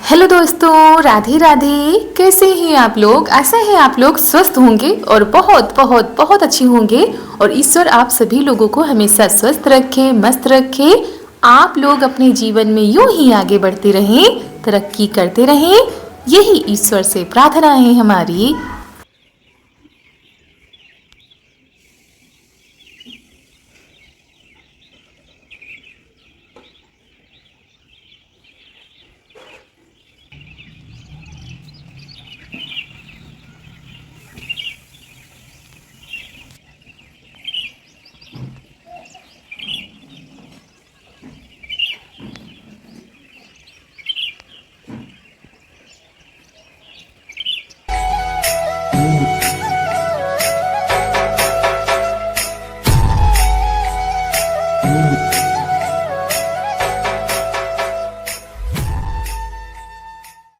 Hello दोस्तों, राधे राधे। कैसे हैं आप लोग? आशा है आप लोग स्वस्थ होंगे और बहुत बहुत बहुत अच्छे होंगे। और ईश्वर आप सभी लोगों को हमेशा स्वस्थ रखे, मस्त रखे। आप लोग अपने जीवन में यूं ही आगे बढ़ते रहें, तरक्की करते रहें, यही ईश्वर से प्रार्थना है हमारी।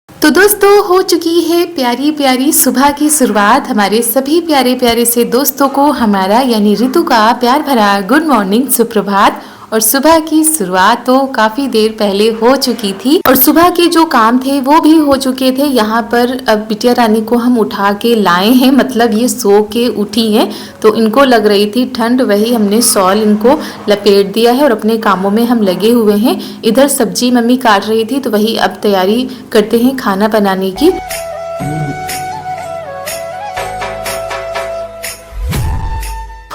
तो दोस्तों, हो चुकी है प्यारी प्यारी सुबह की शुरुआत। हमारे सभी प्यारे प्यारे से दोस्तों को हमारा यानी ऋतु का प्यार भरा गुड मॉर्निंग, सुप्रभात। और सुबह की शुरुआत तो काफ़ी देर पहले हो चुकी थी और सुबह के जो काम थे वो भी हो चुके थे। यहाँ पर अब बिटिया रानी को हम उठा के लाए हैं, मतलब ये सो के उठी हैं तो इनको लग रही थी ठंड, वही हमने शॉल इनको लपेट दिया है और अपने कामों में हम लगे हुए हैं। इधर सब्जी मम्मी काट रही थी तो वही अब तैयारी करते हैं खाना बनाने की।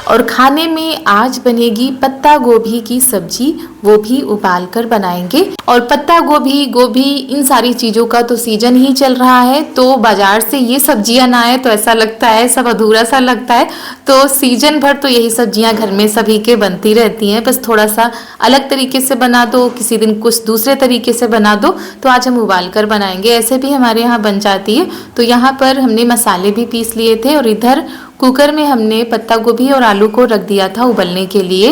और खाने में आज बनेगी पत्ता गोभी की सब्जी, वो भी उबाल कर बनाएंगे। और पत्ता गोभी, गोभी इन सारी चीज़ों का तो सीजन ही चल रहा है, तो बाजार से ये सब्जियां ना आए तो ऐसा लगता है, सब अधूरा सा लगता है। तो सीजन भर तो यही सब्जियां घर में सभी के बनती रहती हैं, बस थोड़ा सा अलग तरीके से बना दो, किसी दिन कुछ दूसरे तरीके से बना दो। तो आज हम उबाल कर बनाएंगे, ऐसे भी हमारे यहाँ बन जाती है। तो यहाँ पर हमने मसाले भी पीस लिए थे और इधर कुकर में हमने पत्ता गोभी और आलू को रख दिया था उबलने के लिए।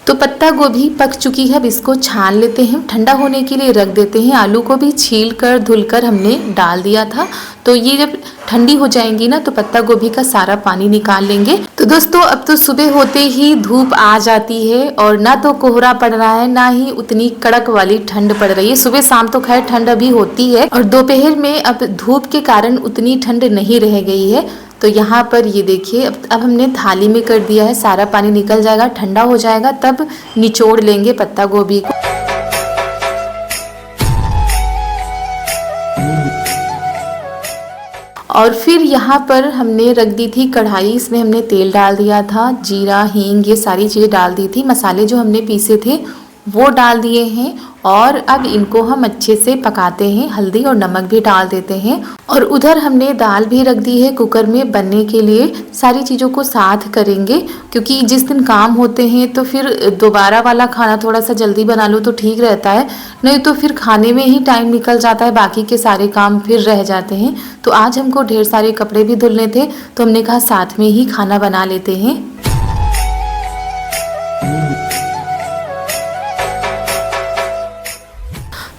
तो पत्ता गोभी पक चुकी है, अब इसको छान लेते हैं, ठंडा होने के लिए रख देते हैं। आलू को भी छील कर धुल कर हमने डाल दिया था, तो ये जब ठंडी हो जाएंगी ना तो पत्ता गोभी का सारा पानी निकाल लेंगे। तो दोस्तों, अब तो सुबह होते ही धूप आ जाती है और ना तो कोहरा पड़ रहा है, ना ही उतनी कड़क वाली ठंड पड़ रही है। सुबह शाम तो खैर ठंड अभी होती है और दोपहर में अब धूप के कारण उतनी ठंड नहीं रह गई है। तो यहाँ पर ये देखिए, अब हमने थाली में कर दिया है, सारा पानी निकल जाएगा, ठंडा हो जाएगा तब निचोड़ लेंगे पत्ता गोभी को। और फिर यहाँ पर हमने रख दी थी कढ़ाई, इसमें हमने तेल डाल दिया था, जीरा, हींग, ये सारी चीज़ें डाल दी थी। मसाले जो हमने पीसे थे वो डाल दिए हैं और अब इनको हम अच्छे से पकाते हैं। हल्दी और नमक भी डाल देते हैं और उधर हमने दाल भी रख दी है कुकर में बनने के लिए। सारी चीज़ों को साथ करेंगे क्योंकि जिस दिन काम होते हैं तो फिर दोबारा वाला खाना थोड़ा सा जल्दी बना लो तो ठीक रहता है, नहीं तो फिर खाने में ही टाइम निकल जाता है, बाकी के सारे काम फिर रह जाते हैं। तो आज हमको ढेर सारे कपड़े भी धुलने थे तो हमने कहा साथ में ही खाना बना लेते हैं।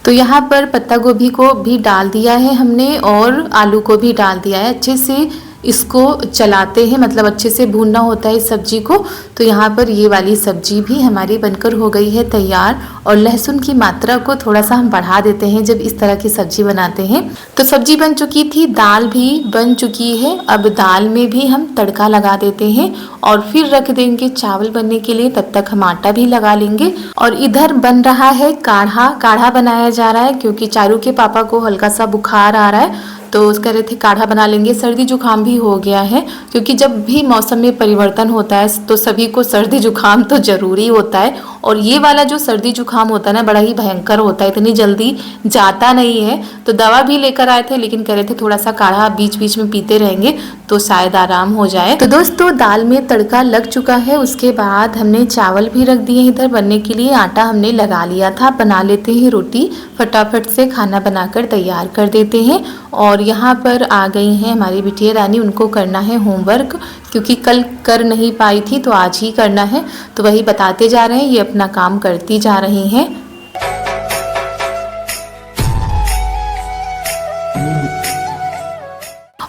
तो यहाँ पर पत्ता गोभी को भी डाल दिया है हमने और आलू को भी डाल दिया है। अच्छे से इसको चलाते हैं, मतलब अच्छे से भूनना होता है इस सब्जी को। तो यहाँ पर ये वाली सब्जी भी हमारी बनकर हो गई है तैयार। और लहसुन की मात्रा को थोड़ा सा हम बढ़ा देते हैं जब इस तरह की सब्जी बनाते हैं। तो सब्जी बन चुकी थी, दाल भी बन चुकी है। अब दाल में भी हम तड़का लगा देते हैं और फिर रख देंगे चावल बनने के लिए, तब तक हम आटा भी लगा लेंगे। और इधर बन रहा है काढ़ा, काढ़ा बनाया जा रहा है क्योंकि चारू के पापा को हल्का सा बुखार आ रहा है, तो कह रहे थे काढ़ा बना लेंगे। सर्दी जुकाम भी हो गया है क्योंकि जब भी मौसम में परिवर्तन होता है तो सभी को सर्दी जुकाम तो ज़रूरी होता है। और ये वाला जो सर्दी जुकाम होता है ना, बड़ा ही भयंकर होता है, इतनी जल्दी जाता नहीं है। तो दवा भी लेकर आए थे लेकिन कह रहे थे थोड़ा सा काढ़ा बीच बीच में पीते रहेंगे तो शायद आराम हो जाए। तो दोस्तों, दाल में तड़का लग चुका है, उसके बाद हमने चावल भी रख दिए इधर बनने के लिए। आटा हमने लगा लिया था, बना लेते हैं रोटी, फटाफट से खाना बनाकर तैयार कर देते हैं। और यहाँ पर आ गई हैं हमारी बिटिया रानी, उनको करना है होमवर्क क्योंकि कल कर नहीं पाई थी तो आज ही करना है। तो वही बताते जा रहे हैं, ये अपना काम करती जा रही हैं।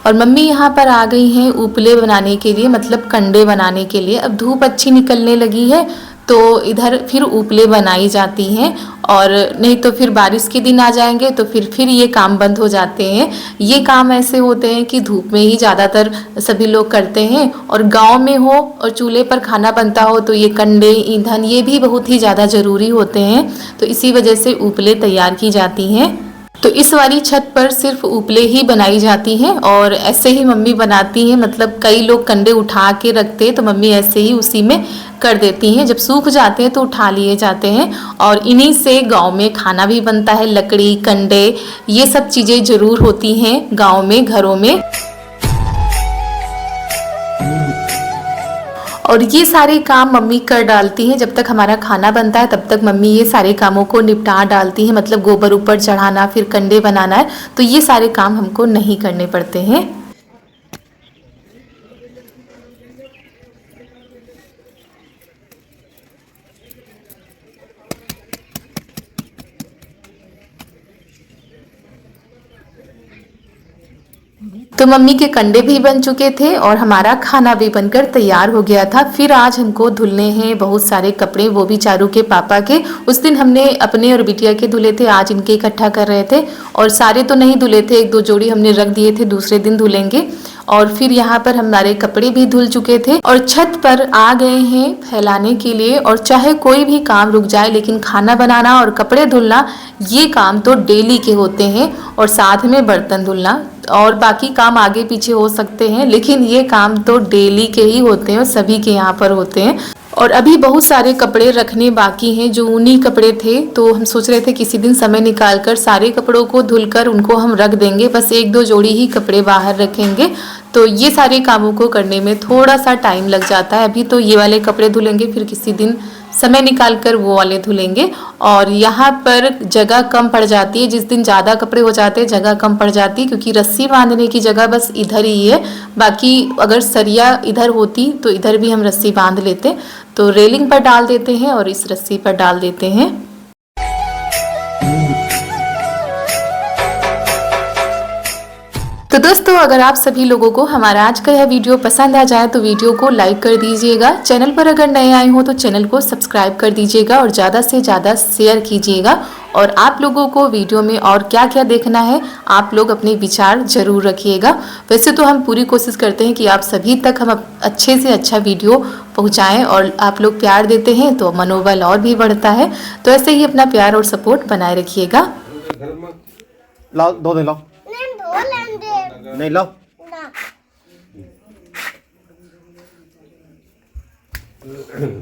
और मम्मी यहाँ पर आ गई हैं उपले बनाने के लिए, मतलब कंडे बनाने के लिए। अब धूप अच्छी निकलने लगी है तो इधर फिर उपले बनाई जाती हैं, और नहीं तो फिर बारिश के दिन आ जाएंगे तो फिर ये काम बंद हो जाते हैं। ये काम ऐसे होते हैं कि धूप में ही ज़्यादातर सभी लोग करते हैं, और गांव में हो और चूल्हे पर खाना बनता हो तो ये कंडे, ईंधन ये भी बहुत ही ज़्यादा ज़रूरी होते हैं, तो इसी वजह से उपले तैयार की जाती हैं। तो इस वाली छत पर सिर्फ उपले ही बनाई जाती हैं, और ऐसे ही मम्मी बनाती हैं, मतलब कई लोग कंडे उठा के रखते हैं तो मम्मी ऐसे ही उसी में कर देती हैं। जब सूख जाते हैं तो उठा लिए जाते हैं, और इन्हीं से गांव में खाना भी बनता है। लकड़ी, कंडे, ये सब चीज़ें ज़रूर होती हैं गांव में, घरों में। और ये सारे काम मम्मी कर डालती हैं। जब तक हमारा खाना बनता है तब तक मम्मी ये सारे कामों को निपटा डालती हैं, मतलब गोबर ऊपर चढ़ाना, फिर कंडे बनाना है, तो ये सारे काम हमको नहीं करने पड़ते हैं। तो मम्मी के कंडे भी बन चुके थे और हमारा खाना भी बनकर तैयार हो गया था। फिर आज हमको धुलने हैं बहुत सारे कपड़े, वो भी चारू के पापा के। उस दिन हमने अपने और बिटिया के धुले थे, आज इनके इकट्ठा कर रहे थे, और सारे तो नहीं धुले थे, एक दो जोड़ी हमने रख दिए थे, दूसरे दिन धुलेंगे। और फिर यहाँ पर हमारे कपड़े भी धुल चुके थे और छत पर आ गए हैं फैलाने के लिए। और चाहे कोई भी काम रुक जाए, लेकिन खाना बनाना और कपड़े धुलना ये काम तो डेली के होते हैं, और साथ में बर्तन धुलना, और बाकी काम आगे पीछे हो सकते हैं, लेकिन ये काम तो डेली के ही होते हैं और सभी के यहाँ पर होते हैं। और अभी बहुत सारे कपड़े रखने बाकी हैं जो ऊनी कपड़े थे, तो हम सोच रहे थे किसी दिन समय निकाल कर सारे कपड़ों को धुलकर उनको हम रख देंगे, बस एक दो जोड़ी ही कपड़े बाहर रखेंगे। तो ये सारे कामों को करने में थोड़ा सा टाइम लग जाता है। अभी तो ये वाले कपड़े धुलेंगे, फिर किसी दिन समय निकाल कर वो वाले धुलेंगे। और यहाँ पर जगह कम पड़ जाती है, जिस दिन ज़्यादा कपड़े हो जाते हैं जगह कम पड़ जाती है, क्योंकि रस्सी बांधने की जगह बस इधर ही है। बाकी अगर सरिया इधर होती तो इधर भी हम रस्सी बांध लेते, तो रेलिंग पर डाल देते हैं और इस रस्सी पर डाल देते हैं। तो दोस्तों, अगर आप सभी लोगों को हमारा आज का यह वीडियो पसंद आ जाए तो वीडियो को लाइक कर दीजिएगा। चैनल पर अगर नए आए हो तो चैनल को सब्सक्राइब कर दीजिएगा और ज़्यादा से ज़्यादा शेयर कीजिएगा। और आप लोगों को वीडियो में और क्या क्या देखना है आप लोग अपने विचार ज़रूर रखिएगा। वैसे तो हम पूरी कोशिश करते हैं कि आप सभी तक हम अच्छे से अच्छा वीडियो पहुँचाएँ, और आप लोग प्यार देते हैं तो मनोबल और भी बढ़ता है। तो ऐसे ही अपना प्यार और सपोर्ट बनाए रखिएगा। लाओ, धो दे, लाओ। नहीं लाओ।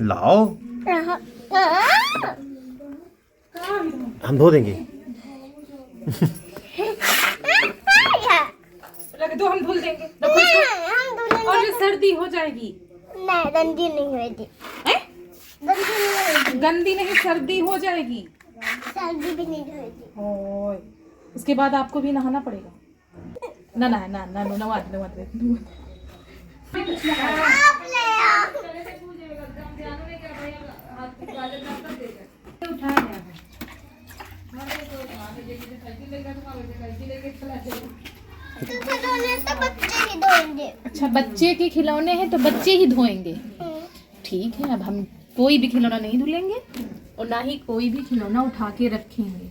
लाओ, हम धो देंगे। रख दो, हम धुल देंगे। और ये सर्दी हो जाएगी। नहीं, गंदी नहीं होगी। गंदी नहीं, सर्दी हो जाएगी। सर्दी भी नहीं होगी। उसके बाद आपको भी नहाना पड़ेगा। ना ना ना ना ना नवा दे। अच्छा, बच्चे के खिलौने हैं तो बच्चे ही धोएंगे। ठीक है, अब हम कोई भी खिलौना नहीं धुलेंगे और ना ही कोई भी खिलौना उठा के रखेंगे।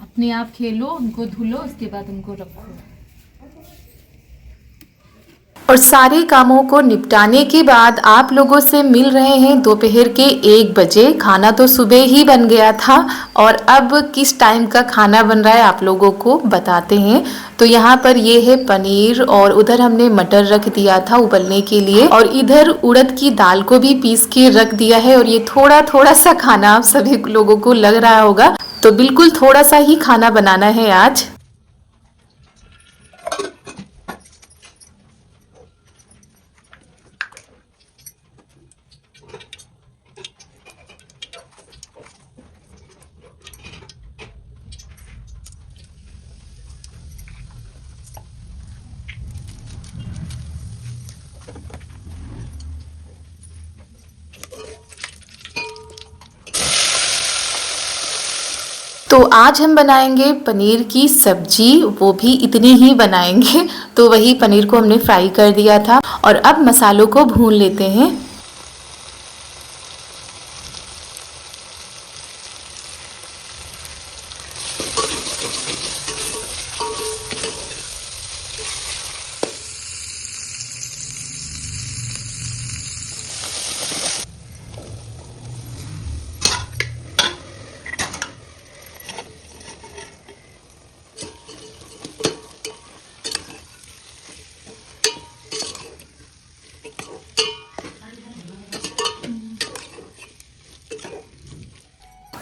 अपने आप खेलो, उनको धुलो, उसके बाद उनको रखो। और सारे कामों को निपटाने के बाद आप लोगों से मिल रहे हैं दोपहर के 1 बजे। खाना तो सुबह ही बन गया था, और अब किस टाइम का खाना बन रहा है आप लोगों को बताते हैं। तो यहाँ पर ये है पनीर, और उधर हमने मटर रख दिया था उबलने के लिए, और इधर उड़द की दाल को भी पीस के रख दिया है। और ये थोड़ा थोड़ा सा खाना आप सभी लोगों को लग रहा होगा, तो बिल्कुल थोड़ा सा ही खाना बनाना है आज। तो आज हम बनाएंगे पनीर की सब्जी, वो भी इतनी ही बनाएंगे। तो वही पनीर को हमने फ्राई कर दिया था और अब मसालों को भून लेते हैं।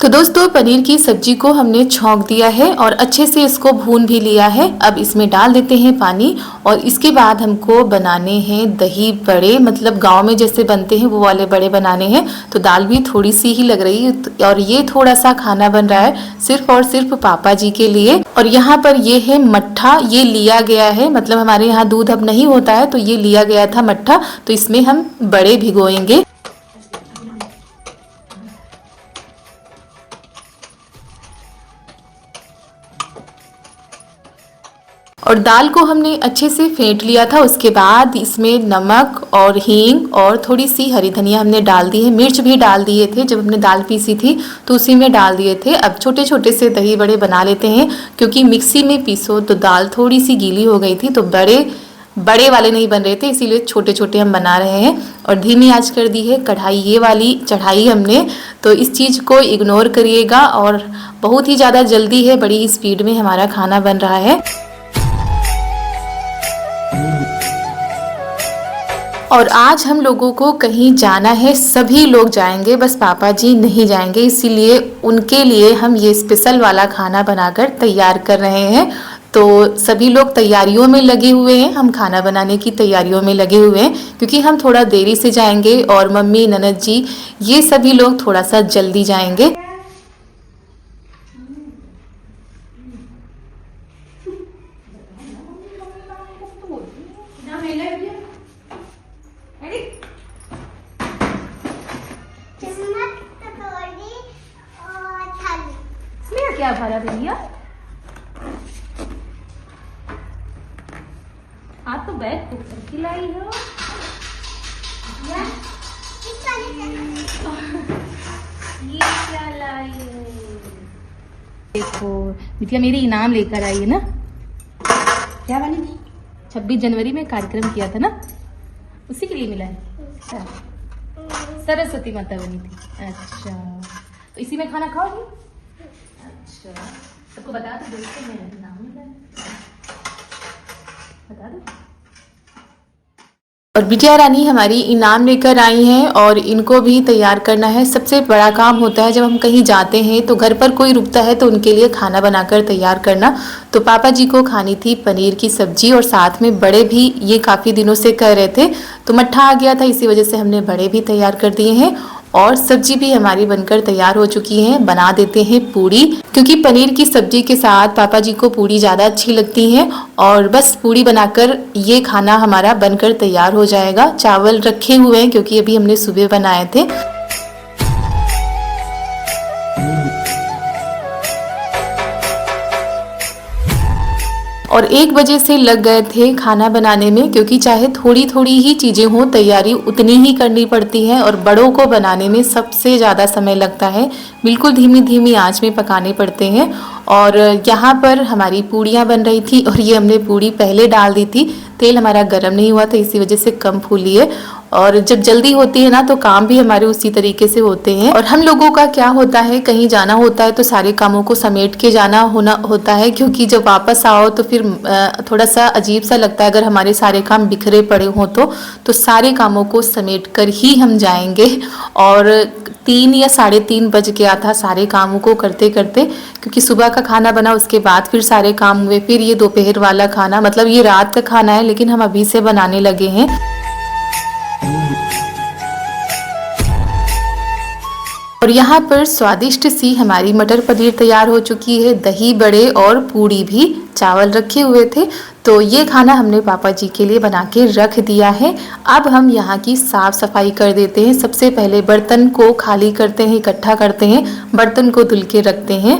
तो दोस्तों पनीर की सब्जी को हमने छौंक दिया है और अच्छे से इसको भून भी लिया है। अब इसमें डाल देते हैं पानी और इसके बाद हमको बनाने हैं दही बड़े, मतलब गांव में जैसे बनते हैं वो वाले बड़े बनाने हैं। तो दाल भी थोड़ी सी ही लग रही है और ये थोड़ा सा खाना बन रहा है सिर्फ और सिर्फ पापा जी के लिए। और यहाँ पर ये है मट्ठा, ये लिया गया है, मतलब हमारे यहाँ दूध अब नहीं होता है तो ये लिया गया था मट्ठा। तो इसमें हम बड़े भिगोएंगे। और दाल को हमने अच्छे से फेंट लिया था। उसके बाद इसमें नमक और हींग और थोड़ी सी हरी धनिया हमने डाल दी है, मिर्च भी डाल दिए थे जब हमने दाल पीसी थी तो उसी में डाल दिए थे। अब छोटे छोटे से दही बड़े बना लेते हैं, क्योंकि मिक्सी में पीसो तो दाल थोड़ी सी गीली हो गई थी, तो बड़े वाले नहीं बन रहे थे, इसीलिए छोटे छोटे हम बना रहे हैं। और धीमी आंच कर दी है कढ़ाई, ये वाली चढ़ाई हमने, तो इस चीज़ को इग्नोर करिएगा। और बहुत ही ज़्यादा जल्दी है, बड़ी ही स्पीड में हमारा खाना बन रहा है। और आज हम लोगों को कहीं जाना है, सभी लोग जाएंगे, बस पापा जी नहीं जाएंगे, इसीलिए उनके लिए हम ये स्पेशल वाला खाना बनाकर तैयार कर रहे हैं। तो सभी लोग तैयारियों में लगे हुए हैं, हम खाना बनाने की तैयारियों में लगे हुए हैं, क्योंकि हम थोड़ा देरी से जाएंगे और मम्मी ननद जी ये सभी लोग थोड़ा सा जल्दी जाएंगे। क्या भरा भैया, आप तो बैग कुकर की लाई हो। ये क्या लाई हो? देखो बिटिया मेरी इनाम लेकर आई है ना। क्या बनी थी? 26 जनवरी में कार्यक्रम किया था ना, उसी के लिए मिला है। सरस्वती माता बनी थी। अच्छा, तो इसी में खाना खाओगी? अच्छा, सबको बता दो दोस्तों मेरा नाम मिला है, बता दो। और बिटिया रानी हमारी इनाम लेकर आई हैं और इनको भी तैयार करना है। सबसे बड़ा काम होता है जब हम कहीं जाते हैं तो घर पर कोई रुकता है तो उनके लिए खाना बनाकर तैयार करना। तो पापा जी को खानी थी पनीर की सब्जी और साथ में बड़े भी, ये काफ़ी दिनों से कह रहे थे, तो मट्ठा आ गया था, इसी वजह से हमने बड़े भी तैयार कर दिए हैं। और सब्जी भी हमारी बनकर तैयार हो चुकी है। बना देते हैं पूड़ी, क्योंकि पनीर की सब्जी के साथ पापा जी को पूड़ी ज़्यादा अच्छी लगती है। और बस पूड़ी बनाकर ये खाना हमारा बनकर तैयार हो जाएगा। चावल रखे हुए हैं क्योंकि अभी हमने सुबह बनाए थे। और 1 बजे से लग गए थे खाना बनाने में, क्योंकि चाहे थोड़ी थोड़ी ही चीज़ें हों तैयारी उतनी ही करनी पड़ती है और बड़ों को बनाने में सबसे ज़्यादा समय लगता है। बिल्कुल धीमी धीमी आंच में पकाने पड़ते हैं। और यहाँ पर हमारी पूड़ियाँ बन रही थी और ये हमने पूड़ी पहले डाल दी थी, तेल हमारा गर्म नहीं हुआ था, इसी वजह से कम फूली है। और जब जल्दी होती है ना तो काम भी हमारे उसी तरीके से होते हैं। और हम लोगों का क्या होता है, कहीं जाना होता है तो सारे कामों को समेट के जाना होता है, क्योंकि जब वापस आओ तो फिर थोड़ा सा अजीब सा लगता है अगर हमारे सारे काम बिखरे पड़े हों तो सारे कामों को समेट कर ही हम जाएंगे। और 3 या 3:30 बज गया था सारे कामों को करते करते, क्योंकि सुबह का खाना बना, उसके बाद फिर सारे काम हुए, फिर ये दोपहर वाला खाना, मतलब ये रात का खाना है लेकिन हम अभी से बनाने लगे हैं। और यहाँ पर स्वादिष्ट सी हमारी मटर पनीर तैयार हो चुकी है, दही बड़े और पूड़ी भी, चावल रखे हुए थे। तो ये खाना हमने पापा जी के लिए बना के रख दिया है। अब हम यहाँ की साफ सफाई कर देते हैं। सबसे पहले बर्तन को खाली करते हैं, इकट्ठा करते हैं, बर्तन को धुल के रखते हैं।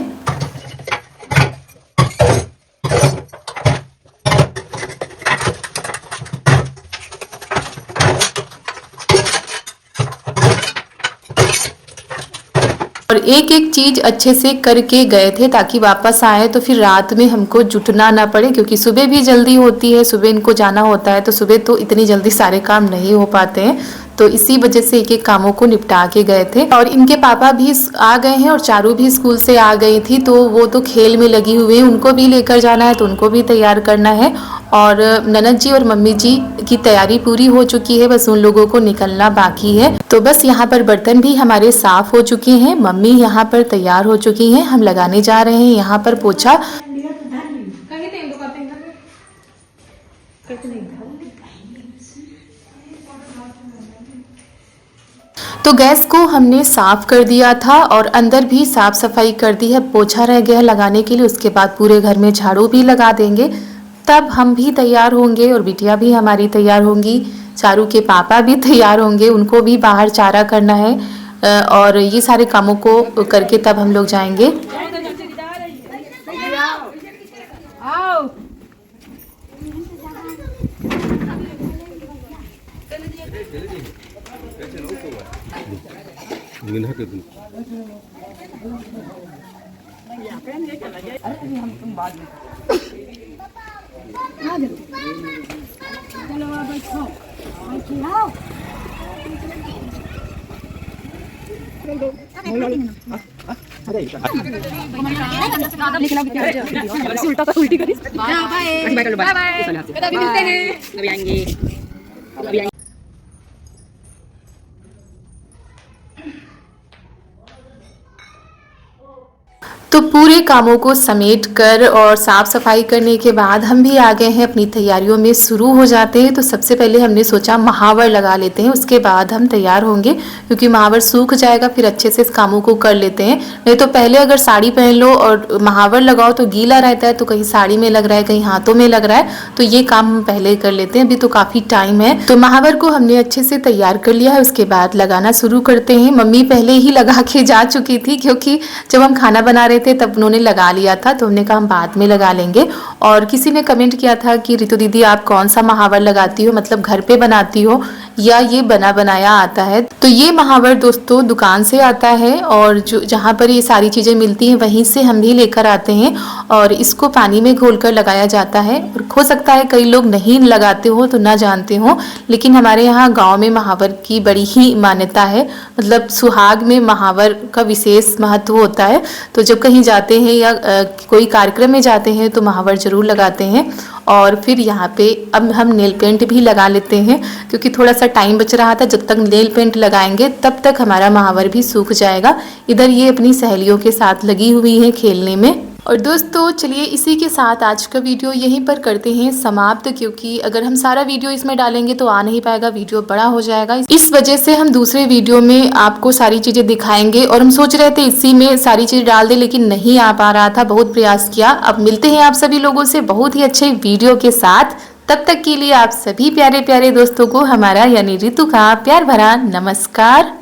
और एक एक चीज अच्छे से करके गए थे ताकि वापस आए तो फिर रात में हमको जुटना ना पड़े, क्योंकि सुबह भी जल्दी होती है, सुबह इनको जाना होता है, तो सुबह तो इतनी जल्दी सारे काम नहीं हो पाते हैं। तो इसी वजह से एक एक कामों को निपटा के गए थे। और इनके पापा भी आ गए हैं और चारू भी स्कूल से आ गई थी, तो वो तो खेल में लगी हुई है, उनको भी लेकर जाना है तो उनको भी तैयार करना है। और ननद जी और मम्मी जी की तैयारी पूरी हो चुकी है, बस उन लोगों को निकलना बाकी है। तो बस यहाँ पर बर्तन भी हमारे साफ हो चुके हैं, मम्मी यहाँ पर तैयार हो चुकी हैं, हम लगाने जा रहे हैं यहाँ पर पोछा। तो गैस को हमने साफ कर दिया था और अंदर भी साफ सफाई कर दी है, पोछा रह गया लगाने के लिए, उसके बाद पूरे घर में झाड़ू भी लगा देंगे, तब हम भी तैयार होंगे और बिटिया भी हमारी तैयार होंगी। चारू के पापा भी तैयार होंगे, उनको भी बाहर चारा करना है और ये सारे कामों को करके तब हम लोग जाएंगे। तो पूरे कामों को समेट कर और साफ सफाई करने के बाद हम भी आ गए हैं अपनी तैयारियों में, शुरू हो जाते हैं। तो सबसे पहले हमने सोचा महावर लगा लेते हैं, उसके बाद हम तैयार होंगे, क्योंकि महावर सूख जाएगा फिर अच्छे से इस कामों को कर लेते हैं। नहीं तो पहले अगर साड़ी पहन लो और महावर लगाओ तो गीला रहता है, तो कहीं साड़ी में लग रहा है कहीं हाथों में लग रहा है, तो ये काम हम पहले कर लेते हैं, अभी तो काफ़ी टाइम है। तो महावर को हमने अच्छे से तैयार कर लिया है, उसके बाद लगाना शुरू करते हैं। मम्मी पहले ही लगा के जा चुकी थी, क्योंकि जब हम खाना बना रहे थे तब उन्होंने लगा लिया था, तो हमने कहा हम बाद में लगा लेंगे। और किसी ने कमेंट किया था कि रितु दीदी आप कौन सा महावर लगाती हो, मतलब घर पे बनाती हो या ये बना बनाया आता है। तो ये महावर दोस्तों दुकान से आता है और जो जहाँ पर ये सारी चीज़ें मिलती हैं वहीं से हम भी लेकर आते हैं और इसको पानी में घोलकर लगाया जाता है। और हो सकता है कई लोग नहीं लगाते हो तो ना जानते हो, लेकिन हमारे यहाँ गाँव में महावर की बड़ी ही मान्यता है, मतलब सुहाग में महावर का विशेष महत्व होता है। तो जब कहीं जाते हैं या कोई कार्यक्रम में जाते हैं तो महावर जरूर लगाते हैं। और फिर यहाँ पे अब हम नेल पेंट भी लगा लेते हैं, क्योंकि थोड़ा सा टाइम बच रहा था, जब तक नेल पेंट लगाएंगे तब तक हमारा महावर भी सूख जाएगा। इधर ये अपनी सहेलियों के साथ लगी हुई है खेलने में। और दोस्तों चलिए इसी के साथ आज का वीडियो यहीं पर करते हैं समाप्त, क्योंकि अगर हम सारा वीडियो इसमें डालेंगे तो आ नहीं पाएगा, वीडियो बड़ा हो जाएगा। इस वजह से हम दूसरे वीडियो में आपको सारी चीज़ें दिखाएंगे और हम सोच रहे थे इसी में सारी चीज़ डाल दें, लेकिन नहीं आ पा रहा था, बहुत प्रयास किया। अब मिलते हैं आप सभी लोगों से बहुत ही अच्छे वीडियो के साथ, तब तक के लिए आप सभी प्यारे प्यारे दोस्तों को हमारा यानी रितु का प्यार भरा नमस्कार।